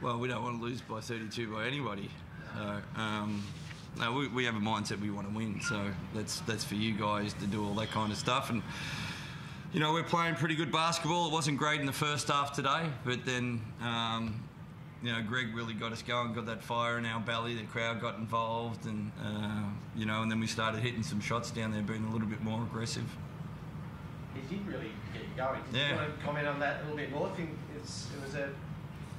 Well, we don't want to lose by 32 by anybody. So, no, we have a mindset we want to win. So that's for you guys to do all that kind of stuff. And you know, we're playing pretty good basketball. It wasn't great in the first half today, but then you know, Greg really got us going, got that fire in our belly. The crowd got involved, and you know, and then we started hitting some shots down there, being a little bit more aggressive. It did really get you going. Yeah. You want to comment on that a little bit more? I think it was a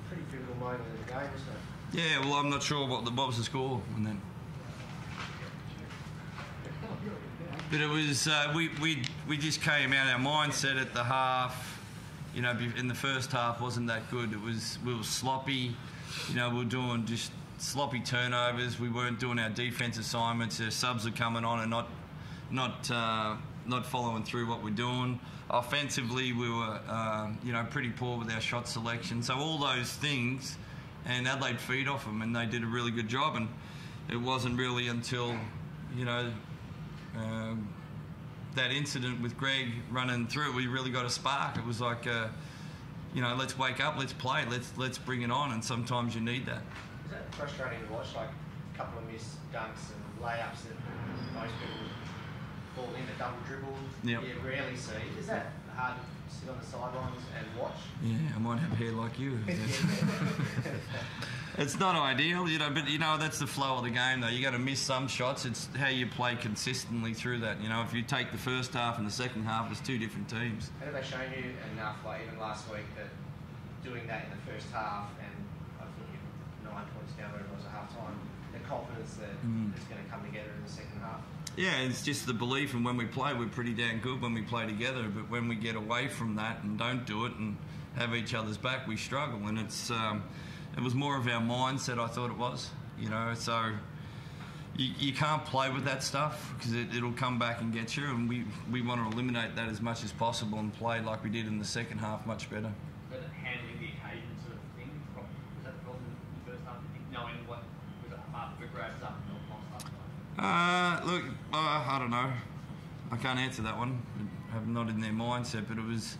pretty pivotal moment of the game, wasn't it? Yeah, well, I'm not sure what was the score, and then. But it was we just came out. Our mindset at the half, you know, in the first half wasn't that good. We were sloppy, you know. We were doing just sloppy turnovers. We weren't doing our defense assignments. Our subs are coming on and not following through what we're doing. Offensively, we were you know, pretty poor with our shot selection. So all those things, and Adelaide feed off them, and they did a really good job. And it wasn't really until, you know, that incident with Greg running through, we really got a spark. It was like, you know, let's wake up, let's play, let's bring it on. And sometimes you need that. Is that frustrating to watch? Like a couple of missed dunks and layups that most people fall in, a double dribble, yep. You rarely see. Is that hard to sit on the sidelines and watch? Yeah, I might have hair like you. It's not ideal, you know, but you know, that's the flow of the game though. You got to miss some shots. It's how you play consistently through that. You know, if you take the first half and the second half, it's two different teams. Have they shown you enough, like even last week, that doing that in the first half, and I think you're 9 points down where it was at half time, the confidence that it's going to come together in the second half? Yeah, it's just the belief, and when we play, we're pretty damn good when we play together, but when we get away from that and don't do it and have each other's back, we struggle. And it's it was more of our mindset, I thought it was, you know. So you can't play with that stuff because it'll come back and get you, and we want to eliminate that as much as possible and play like we did in the second half, much better. But handling the occasion sort of thing, was that the problem in the first half? I think knowing what was it half the grabs up and all stuff. Look, I don't know. I can't answer that one. I'm not in their mindset, but it was,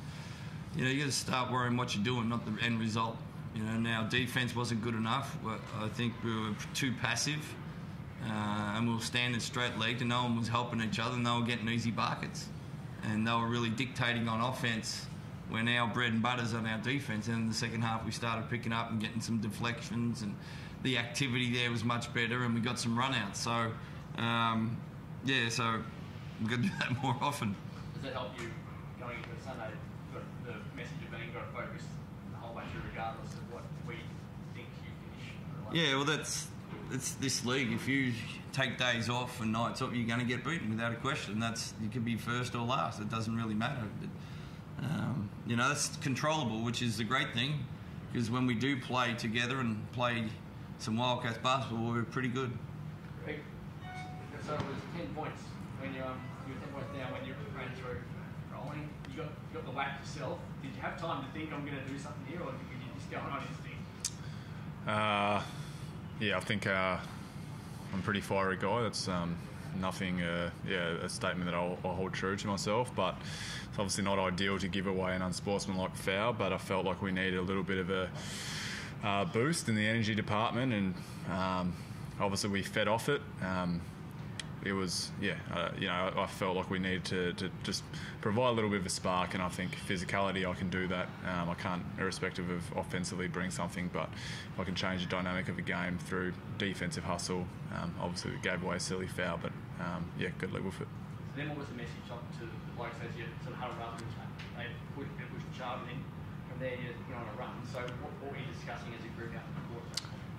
you know, you got to start worrying what you're doing, not the end result. You know, now defense wasn't good enough. I think we were too passive, and we were standing straight-legged, and no one was helping each other, and they were getting easy buckets, and they were really dictating on offense when our bread and butter's on our defense. And in the second half, we started picking up and getting some deflections, and the activity there was much better, and we got some run-outs. So, yeah, so we've got to do that more often. Does it help you going into Sunday? Got the message of being got to focus the whole way through, regardless of what we think you finish? Yeah, well, it's this league. If you take days off and nights off, you're going to get beaten without a question. You could be first or last. It doesn't really matter. But, you know, that's controllable, which is the great thing, because when we do play together and play some Wildcats basketball, we're pretty good. So it was 10 points when you were 10 points down when you ran through rolling. You got the whack yourself. Did you have time to think, I'm going to do something here, or did you just go on instinct? Yeah, I think I'm a pretty fiery guy. That's nothing, a statement that I'll hold true to myself, but it's obviously not ideal to give away an unsportsmanlike foul, but I felt like we needed a little bit of a boost in the energy department, and obviously we fed off it. It was, you know, I felt like we needed to just provide a little bit of a spark, and I think physicality, I can do that. I can't, irrespective of offensively, bring something, but if I can change the dynamic of a game through defensive hustle. Obviously, we gave away a silly foul, but yeah, good level fit. So then what was the message up to the blokes as you sort of huddled up and they push and shove, and then from there you're on a run? So what were you discussing as a group out in the court?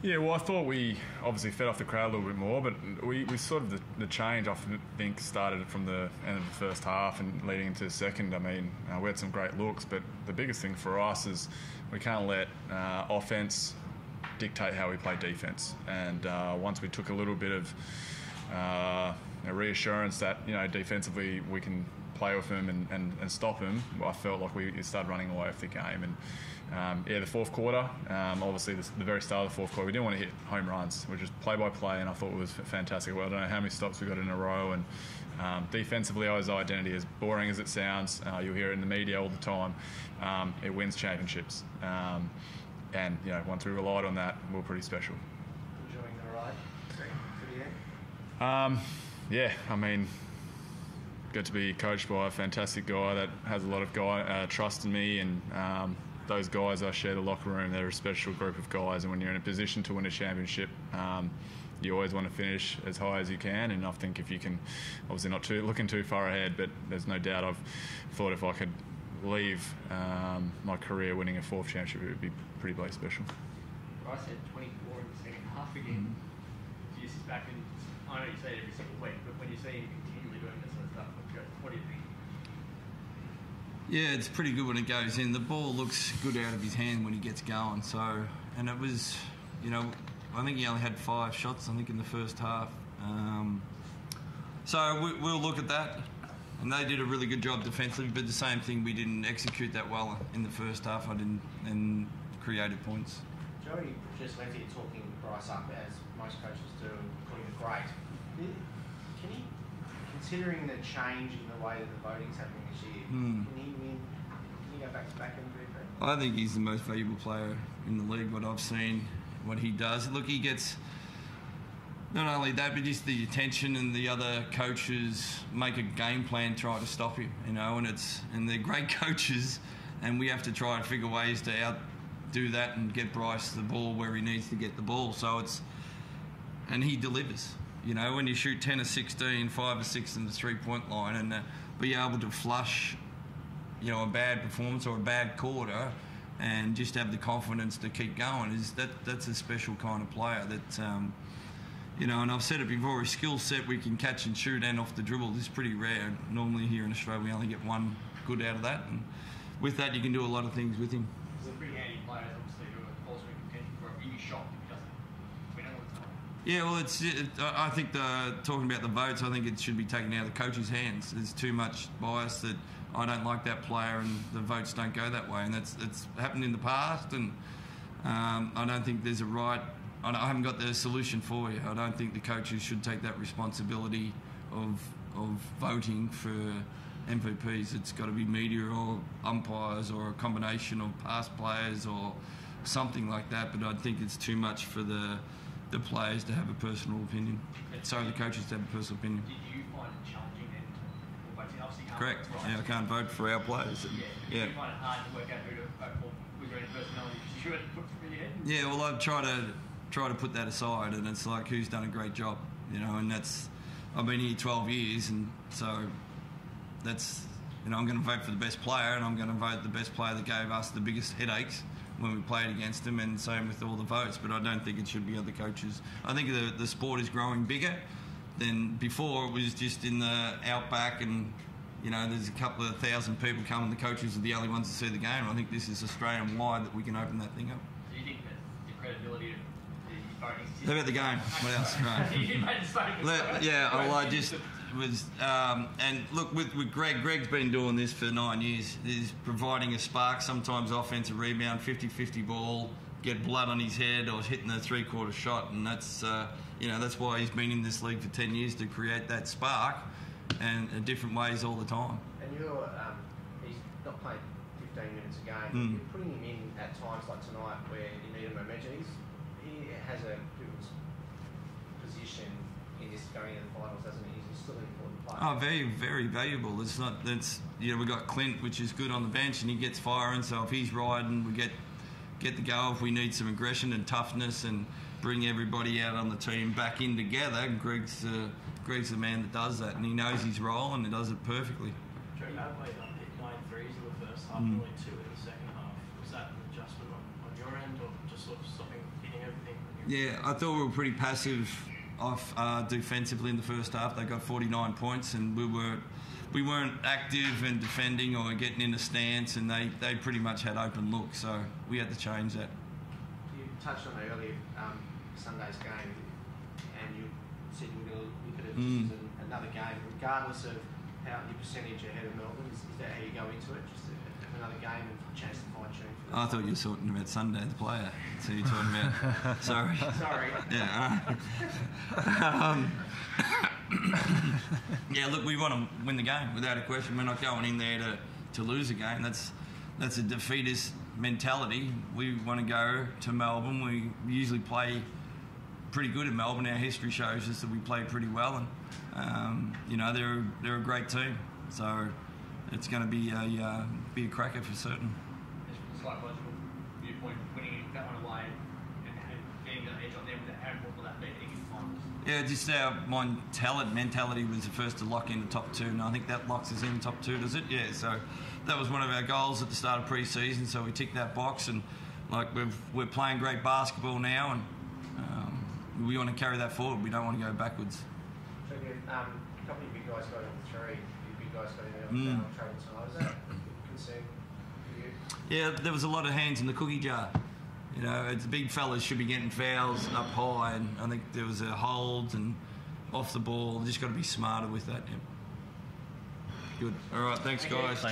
Yeah, well, I thought we obviously fed off the crowd a little bit more, but we sort of, the change, I think, started from the end of the first half and leading into the second. I mean, we had some great looks, but the biggest thing for us is we can't let offense dictate how we play defense. And once we took a little bit of a reassurance that, you know, defensively we can play with them and stop them, I felt like we started running away with the game. And yeah, the fourth quarter, obviously the very start of the fourth quarter, we didn't want to hit home runs. We just play by play, and I thought it was fantastic. Well, I don't know how many stops we got in a row, and defensively, our identity, as boring as it sounds, you'll hear it in the media all the time, it wins championships. and once we relied on that, we were pretty special. Enjoying the ride to the end? Yeah, I mean, got to be coached by a fantastic guy that has a lot of trust in me, and those guys I share the locker room. They're a special group of guys, and when you're in a position to win a championship, you always want to finish as high as you can. And I think if you can, obviously not looking too far ahead, but there's no doubt I've thought if I could leave my career winning a 4th championship, it would be pretty bloody special. Bryce had 24 in the second half again. So you sit back and, I know you say it every single week, but when you see him continually doing this sort of stuff, what do you think? Yeah, it's pretty good when it goes in. The ball looks good out of his hand when he gets going. So, and it was, I think he only had 5 shots, I think, in the first half. So we'll look at that. And they did a really good job defensively, but the same thing, we didn't execute that well in the first half. And created points. Joey just left here talking Bryce up, as most coaches do, and calling it great. Can he, considering the change in the way that the voting's happening this year, can he go back to back MVP? I think he's the most valuable player in the league, what I've seen, what he does. Look, he gets not only that, but just the attention, and the other coaches make a game plan, try to stop him, and they're great coaches, and we have to try and figure ways to outdo that and get Bryce the ball where he needs to get the ball. So and he delivers. When you shoot 10 of 16, 5 of 6 in the 3-point line, and be able to flush, a bad performance or a bad quarter, and just have the confidence to keep going, that's a special kind of player that, and I've said it before, his skill set, we can catch and shoot and off the dribble, is pretty rare. Normally here in Australia we only get one good out of that, and with that you can do a lot of things with him. He's a pretty handy player, obviously, who are also in contention for a big shot if he doesn't win all the time. Yeah, well, I think talking about the votes, I think it should be taken out of the coach's hands. There's too much bias that I don't like that player, and the votes don't go that way, and it's happened in the past, and I don't think there's a right. I haven't got the solution for you. I don't think the coaches should take that responsibility of voting for MVPs. It's got to be media or umpires or a combination of past players or something like that. But I think it's too much for the players to have a personal opinion. Sorry, the coaches to have a personal opinion. Did you find it challenging then to vote? Obviously, you can't Correct. vote, right? Yeah, I can't vote for our players. Yeah. Did you find it hard to work out who to vote for? Was there any personality you should put in your head? Yeah, well, I've tried to put that aside, and it's like, who's done a great job, and I've been here 12 years, and so that's, I'm going to vote for the best player, and I'm going to vote the best player that gave us the biggest headaches when we played against them, and same with all the votes. But I don't think it should be other coaches. I think the sport is growing bigger than before. It was just in the outback, and there's a couple of thousand people coming. The coaches are the only ones to see the game. I think this is Australian wide that we can open that thing up. Do you think that the credibility of the voting system? How about the game? What else? Right. You made the statement. Yeah, well, I just was, and look, with Greg's been doing this for 9 years. He's providing a spark, sometimes offensive rebound, 50-50 ball, get blood on his head, or hitting a 3-quarter shot, and that's why he's been in this league for 10 years, to create that spark, and in different ways all the time. And he's not playing 15 minutes a game. You're putting him in at times like tonight where you need a momentum. He has a good position in this going into the finals, doesn't he? He's still an important player. Oh, very, very valuable. We've got Clint, which is good on the bench, and he gets firing. So if he's riding, we get the go. If we need some aggression and toughness, and bring everybody out on the team back in together, Greg's the man that does that, and he knows his role, and he does it perfectly. Adelaide hit 9 threes in the first half, only 2 in the second half. Was that an adjustment on your end, or just sort of stopping hitting everything? Yeah, I thought we were pretty passive off defensively in the first half. They got 49 points, and we weren't active and defending or getting in a stance, and they pretty much had open looks, so we had to change that. You touched on it earlier, Sunday's game, and you said you were going to look at it just as another game, regardless of how your percentage ahead of Melbourne. Is that how you go into it? Just another game and a chance to fine tune? I thought you were talking about Sunday, the player. So you're talking about. Sorry. Sorry. Yeah. Yeah. Look, we want to win the game without a question. We're not going in there to lose a game. That's a defeatist mentality. We want to go to Melbourne. We usually play pretty good in Melbourne. Our history shows us that we play pretty well, and they're a great team. So it's going to be a cracker for certain. Just from a psychological viewpoint, winning that one away and getting that edge on them, how important will that be in finals? Yeah, just our mentality was the first to lock in the top 2, and I think that locks us in top 2, does it? Yeah, so that was one of our goals at the start of pre-season, so we ticked that box, and we're playing great basketball now, and we want to carry that forward. We don't want to go backwards. So a couple of big guys got in 3, big guys got in there on travel tonight. Is that a concern for you? Yeah, there was a lot of hands in the cookie jar. It's big fellas should be getting fouls up high, and I think there was a hold and off the ball. Just got to be smarter with that. Yeah. Good. All right, thanks, guys.